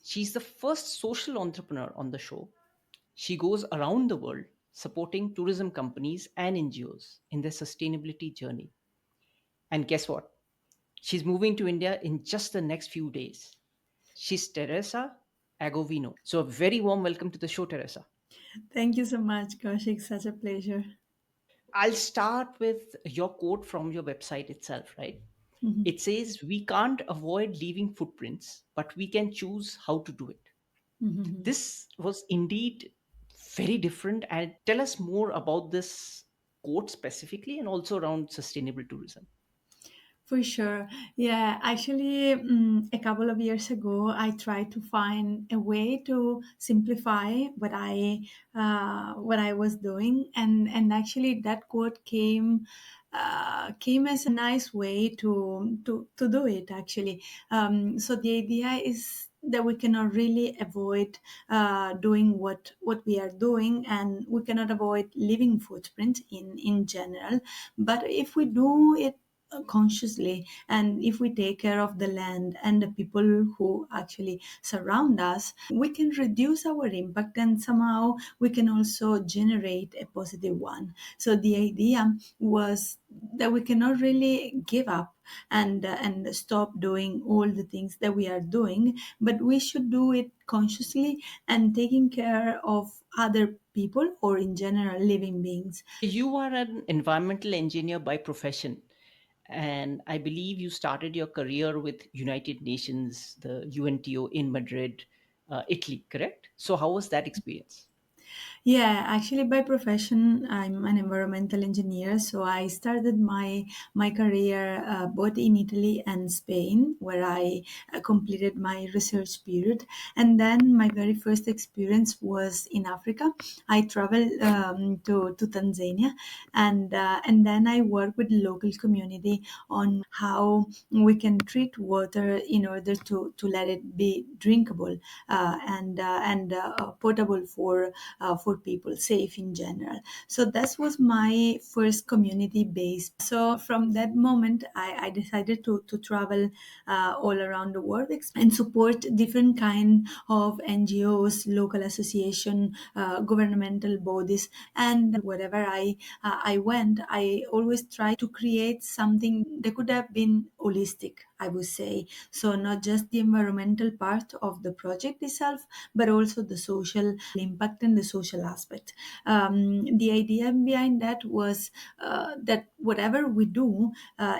She's the first social entrepreneur on the show. She goes around the world supporting tourism companies and NGOs in their sustainability journey. And guess what? She's moving to India in just the next few days. She's Teresa Agovino. So, a very warm welcome to the show, Teresa. Thank you so much, Kaushik. Such a pleasure. I'll start with your quote from your website itself, right? It says, "We can't avoid leaving footprints, but we can choose how to do it." This was indeed very different. And tell us more about this quote specifically and also around sustainable tourism. For sure. Yeah, actually, a couple of years ago, I tried to find a way to simplify what I was doing, and actually, that quote came as a nice way to do it. Actually, so the idea is that we cannot really avoid doing what we are doing, and we cannot avoid leaving footprint in general. But if we do it consciously, and if we take care of the land and the people who actually surround us, we can reduce our impact, and somehow we can also generate a positive one. So the idea was that we cannot really give up and stop doing all the things that we are doing, but we should do it consciously and taking care of other people, or in general living beings. You are an environmental engineer by profession, and I believe you started your career with United Nations, the UNTO in Madrid, Italy, correct? So, how was that experience? Yeah, actually, by profession, I'm an environmental engineer. So I started my career both in Italy and Spain, where I completed my research period. And then my very first experience was in Africa. I traveled to Tanzania, and then I worked with the local community on how we can treat water in order to let it be drinkable and potable for people, safe in general. So that was my first community based. So from that moment, I decided to travel all around the world and support different kind of NGOs, local association, governmental bodies, and wherever I went, I always tried to create something that could have been holistic, I would say. So not just the environmental part of the project itself, but also the social impact and the social aspect. The idea behind that was that whatever we do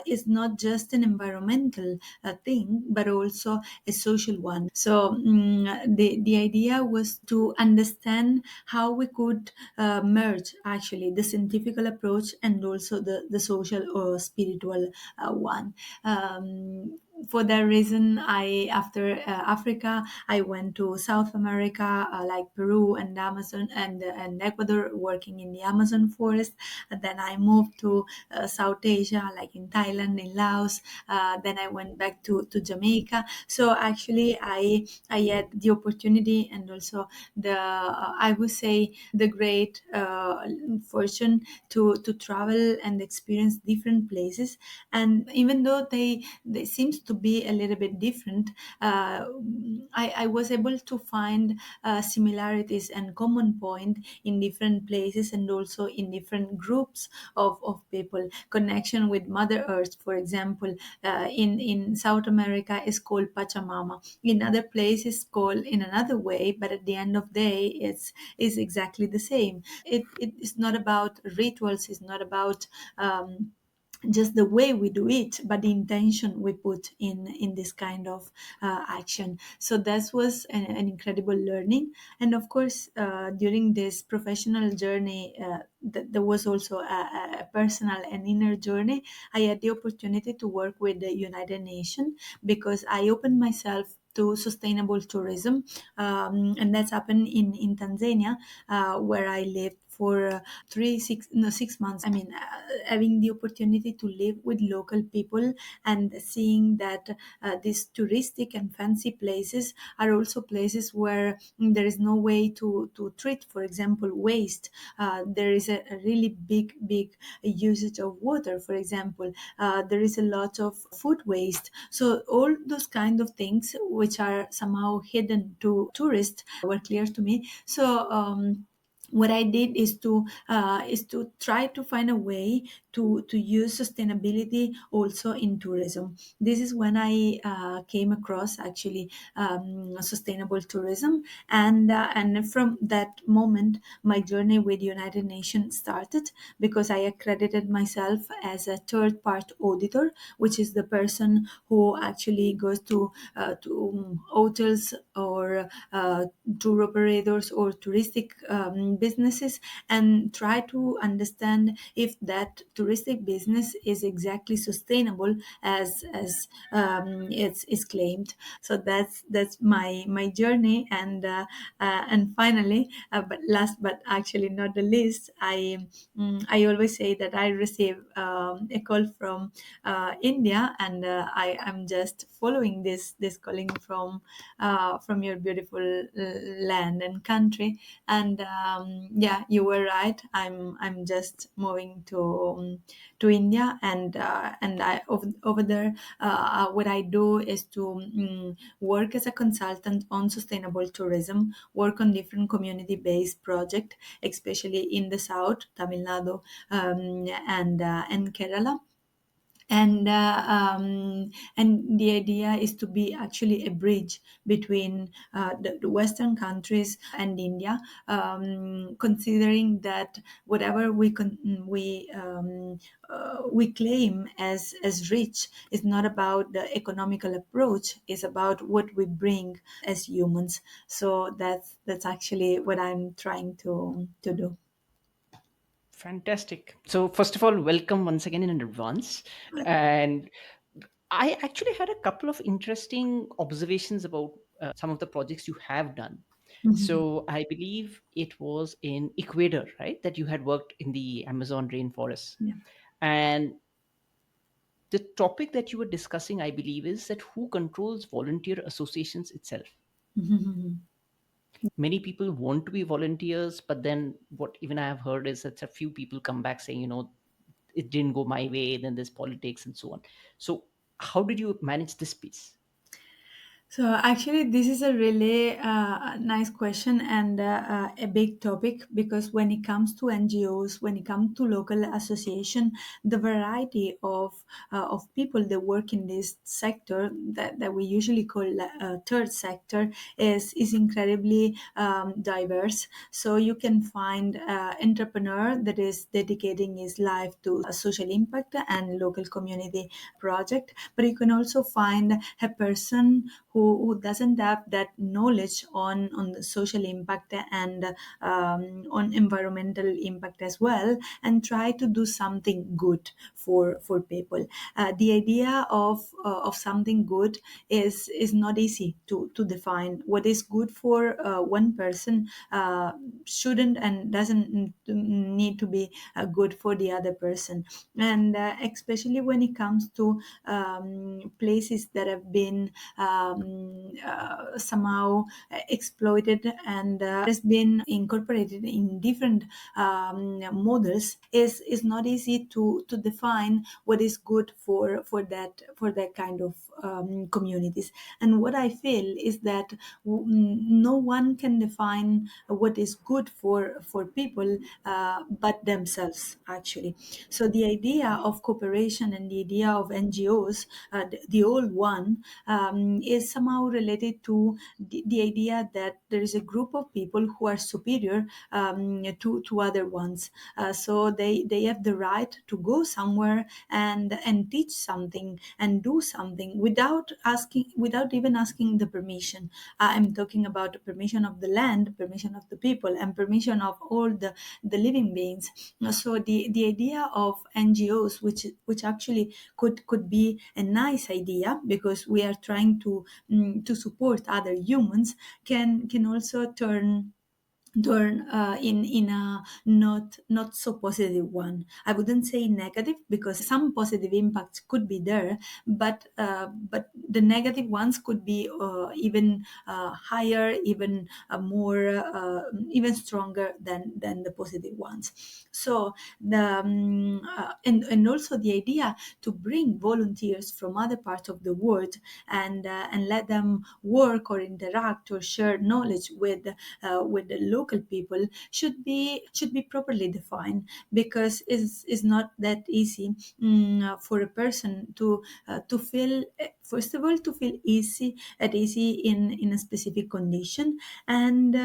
is not just an environmental thing, but also a social one. So the idea was to understand how we could merge actually the scientific approach and also the social or spiritual one. For that reason, I after Africa, I went to South America, like Peru and Amazon and Ecuador, working in the Amazon forest. And then I moved to South Asia, like in Thailand, in Laos. Then I went back to Jamaica. So actually, I had the opportunity and also the I would say the great fortune to travel and experience different places. And even though they seems to be a little bit different, I was able to find similarities and common point in different places and also in different groups of people. Connection with Mother Earth, for example, in South America is called Pachamama. In other places called in another way, but at the end of the day, it's exactly the same. It is not about rituals. It's not about just the way we do it, but the intention we put in this kind of action. So that was an incredible learning. And of course, during this professional journey, there was also a personal and inner journey. I had the opportunity to work with the United Nations because I opened myself to sustainable tourism, and that's happened in Tanzania, where I lived for 6 months. I mean, having the opportunity to live with local people and seeing that these touristic and fancy places are also places where there is no way to treat, for example, waste. There is a really big usage of water, for example. There is a lot of food waste. So all those kind of things which are somehow hidden to tourists were clear to me. So what I did is to try to find a way to use sustainability also in tourism. This is when I came across actually sustainable tourism, and from that moment my journey with United Nations started, because I accredited myself as a third part auditor, which is the person who actually goes to hotels or tour operators or touristic businesses and try to understand if that touristic business is exactly sustainable as it's claimed. So that's my journey, and finally, but last but actually not the least, I always say that I receive a call from India, and I am just following this calling from your beautiful land and country. And yeah, you were right. I'm just moving to India, and I over there. What I do is to work as a consultant on sustainable tourism, work on different community-based projects, especially in the south, Tamil Nadu, and Kerala. And the idea is to be actually a bridge between the Western countries and India, considering that whatever we claim as rich is not about the economical approach; it's about what we bring as humans. So that's actually what I'm trying to do. Fantastic. So, first of all, welcome once again in advance. And I actually had a couple of interesting observations about some of the projects you have done. So, I believe it was in Ecuador, right, that you had worked in the Amazon rainforest. Yeah. And the topic that you were discussing, I believe, is that who controls volunteer associations itself. Many people want to be volunteers, but then what even I have heard is that a few people come back saying, it didn't go my way, then there's politics and so on. So how did you manage this piece? So actually, this is a really nice question and a big topic, because when it comes to NGOs, when it comes to local association, the variety of people that work in this sector that we usually call third sector is incredibly diverse. So you can find entrepreneur that is dedicating his life to social impact and local community project, but you can also find a person who doesn't have that knowledge on the social impact and on environmental impact as well, and try to do something good for people. The idea of something good is not easy to define. What is good for one person shouldn't and doesn't need to be good for the other person. And especially when it comes to places that have been somehow exploited and has been incorporated in different models, is not easy to define what is good for that kind of communities. And what I feel is that no one can define what is good for people but themselves, actually. So the idea of cooperation and the idea of NGOs, the old one, is somehow related to the idea that there is a group of people who are superior to other ones. So they have the right to go somewhere and teach something and do something without even asking the permission. I'm talking about the permission of the land, permission of the people, and permission of all the living beings. So the idea of NGOs, which actually could be a nice idea, because we are trying to support other humans, can also turn turn in a not so positive one. I wouldn't say negative, because some positive impacts could be there, but the negative ones could be even higher, even more, even stronger than the positive ones. So and also the idea to bring volunteers from other parts of the world, and let them work or interact or share knowledge with the local people should be properly defined, because it's not that easy for a person to feel, first of all, to feel easy in a specific condition, and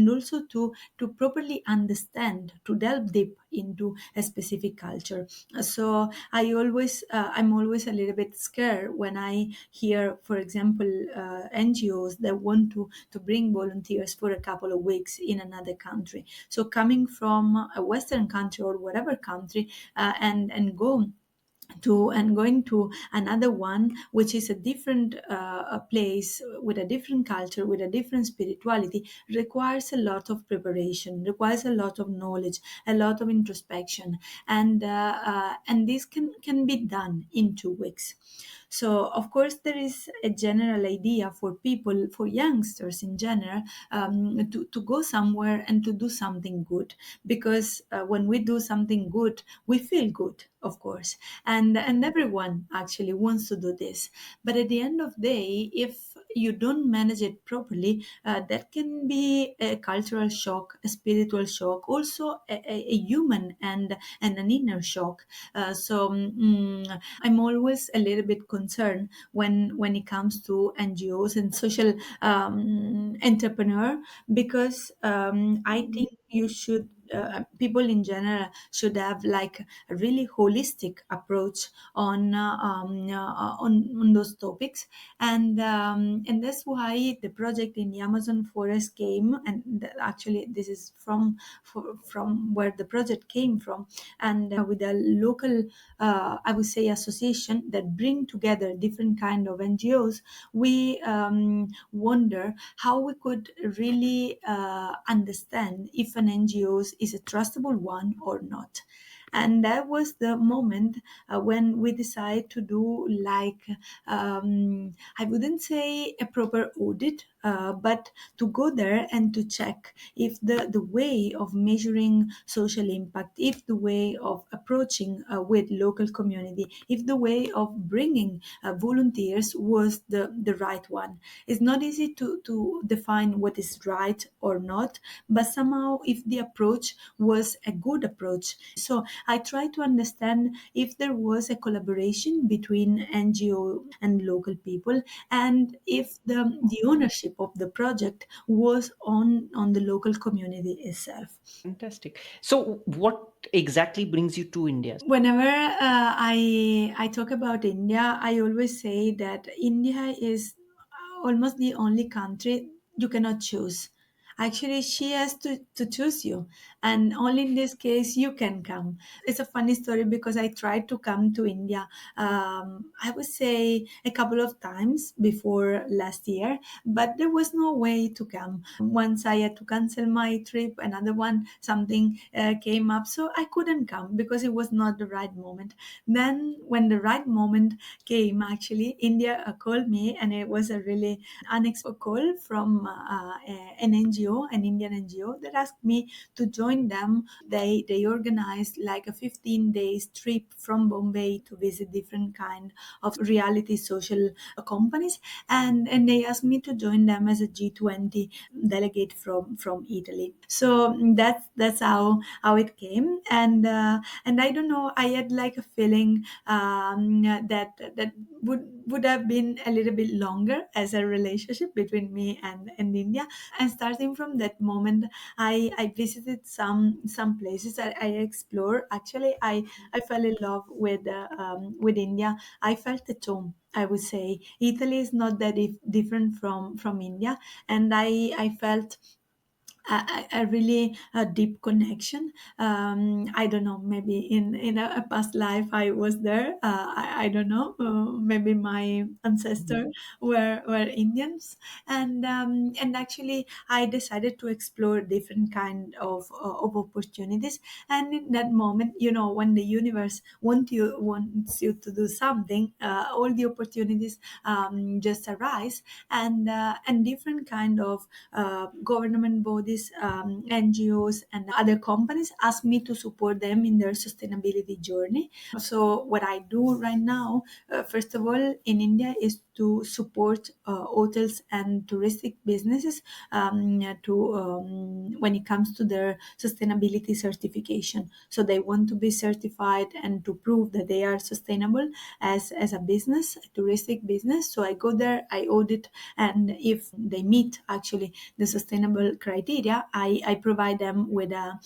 also to properly understand, to delve deep into a specific culture. So I'm always a little bit scared when I hear, for example, NGOs that want to bring volunteers for a couple of weeks in another country. So coming from a Western country or whatever country, and going to another one, which is a different a place with a different culture, with a different spirituality, requires a lot of preparation, requires a lot of knowledge, a lot of introspection, and this can be done in 2 weeks. So of course there is a general idea for people, for youngsters in general, to go somewhere and to do something good, because when we do something good, we feel good, of course, and everyone actually wants to do this. But at the end of the day, if you don't manage it properly, that can be a cultural shock, a spiritual shock, also a human and an inner shock. I'm always a little bit concerned when it comes to NGOs and social entrepreneur, because I think you should people in general should have like a really holistic approach on those topics, and that's why the project in the Amazon forest came, and actually this is from where the project came from, and with a local, I would say, association that bring together different kind of NGOs. We wonder how we could really understand if an NGO is a trustable one or not. And that was the moment when we decided to do like, I wouldn't say a proper audit, but to go there and to check if the way of measuring social impact, if the way of approaching with local community, if the way of bringing volunteers was the right one. It's not easy to define what is right or not, but somehow if the approach was a good approach. So I try to understand if there was a collaboration between NGO and local people, and if the ownership of the project was on the local community itself. Fantastic. So, what exactly brings you to India? Whenever I talk about India, I always say that India is almost the only country you cannot choose. Actually, she has to choose you, and only in this case you can come. It's a funny story because I tried to come to India, I would say a couple of times before last year, but there was no way to come. Once I had to cancel my trip, another one, something came up, so I couldn't come because it was not the right moment. Then, when the right moment came, actually, India called me, and it was a really unexpected call from an NGO, an Indian NGO, that asked me to join them. They organized like a 15 days trip from Bombay to visit different kind of reality social companies, and they asked me to join them as a G20 delegate from Italy. So that's how it came, and I don't know, I had like a feeling that would have been a little bit longer as a relationship between me and India. And starting from that moment, I visited some places that I explored. Actually, I fell in love with India. I felt at home. I would say Italy is not that different from India, and I felt a really deep connection. I don't know, maybe in a past life I was there. I don't know. Maybe my ancestors were Indians, and actually I decided to explore different kind of opportunities. And in that moment, when the universe wants you to do something, all the opportunities just arise, and different kind of government bodies, NGOs, and other companies ask me to support them in their sustainability journey. So what I do right now, first of all, in India, is to support hotels and touristic businesses to when it comes to their sustainability certification. So they want to be certified and to prove that they are sustainable as a business, a touristic business. So I go there, I audit, and if they meet actually the sustainable criteria, I provide them with a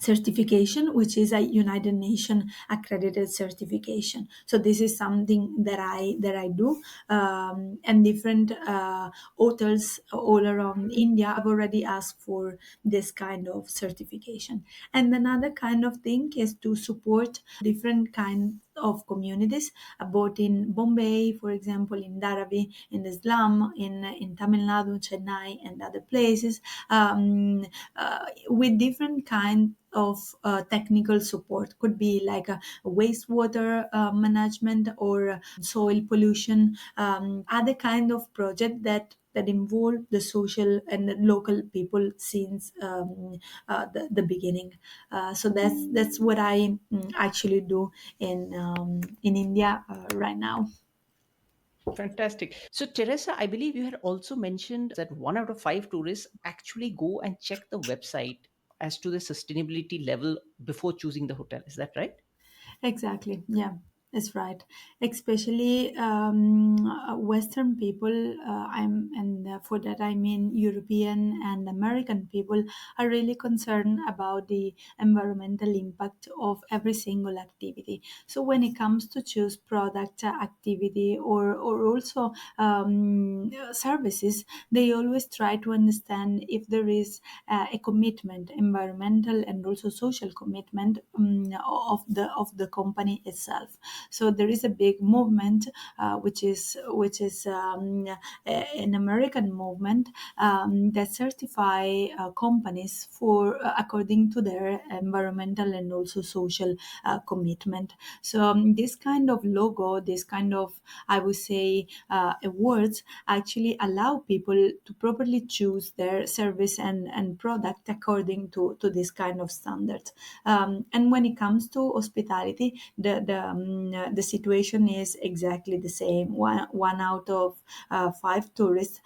certification, which is a United Nations accredited certification. So this is something that I do, and different hotels all around India have already asked for this kind of certification. And another kind of thing is to support different kinds of communities, both in Bombay, for example, in Dharavi, in the slum, in Tamil Nadu, Chennai, and other places, with different kind of technical support. Could be like a wastewater management or soil pollution, other kind of project that involve the social and the local people since the beginning. So that's what I actually do in India right now. Fantastic. So, Teresa, I believe you had also mentioned that 1 out of 5 tourists actually go and check the website as to the sustainability level before choosing the hotel. Is that right? Exactly. Yeah, that's right. Especially Western people, and for that I mean European and American people are really concerned about the environmental impact of every single activity. So when it comes to choose product, activity, or also services, they always try to understand if there is a commitment, environmental and also social commitment of the company itself. So there is a big movement, which is an American movement, that certify companies for according to their environmental and also social commitment. So this kind of logo, this kind of, I would say, awards actually allow people to properly choose their service and product according to this kind of standards. And when it comes to hospitality, the situation is exactly the same. One out of 5 tourists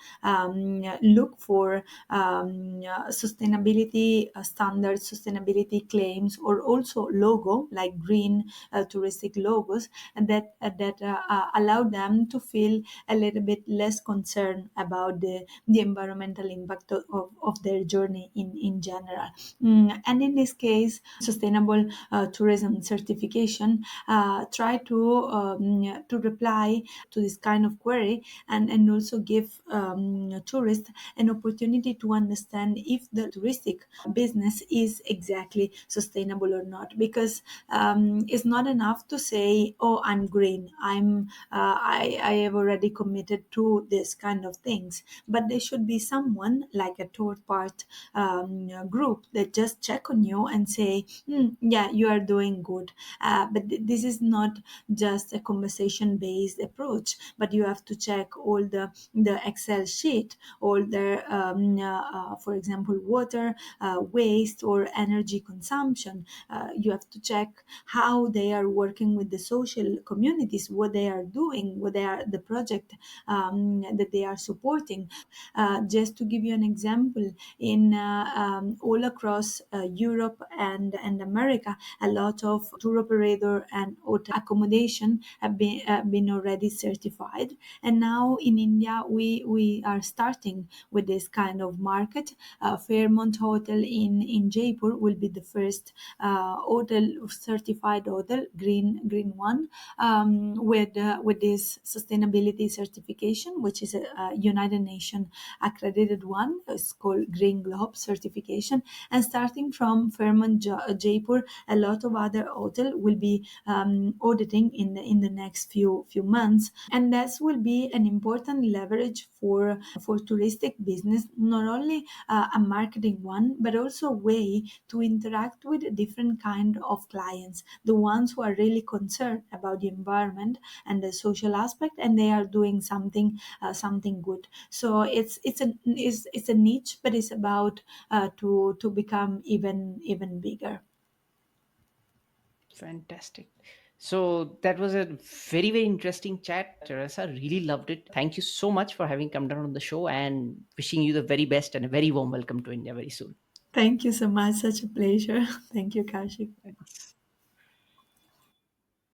look for sustainability standards, sustainability claims, or also logo like green touristic logos, and that allow them to feel a little bit less concerned about the environmental impact of their journey in general. And in this case, sustainable tourism certification try to reply to this kind of query, and also give tourists an opportunity to understand if the touristic business is exactly sustainable or not. Because it's not enough to say, "Oh, I'm green. I have already committed to this kind of things." But there should be someone like a third part group that just check on you and say, "Yeah, you are doing good." But this is not just a conversation based approach, but you have to check all the Excel sheet, all the for example, water waste or energy consumption. You have to check how they are working with the social communities, what they are doing, what they are the project that they are supporting. Just to give you an example, in all across Europe and America, a lot of tour operator and hotel accommodation have been already certified. And now in India, we are starting with this kind of market. Fairmont Hotel in Jaipur will be the first hotel, certified hotel, green one, with this sustainability certification, which is a United Nations accredited one. It's called Green Globe certification. And starting from Fairmont Jaipur, a lot of other hotel will be auditing in the next few months, and that will be an important leverage for touristic business, not only a marketing one, but also a way to interact with different kind of clients, the ones who are really concerned about the environment and the social aspect, and they are doing something good. So it's a niche, but it's about to become even bigger. Fantastic. So that was a very, very interesting chat, Teresa. Really loved it. Thank you so much for having come down on the show, and wishing you the very best and a very warm welcome to India very soon. Thank you so much. Such a pleasure. Thank you, Kaushik. Thanks.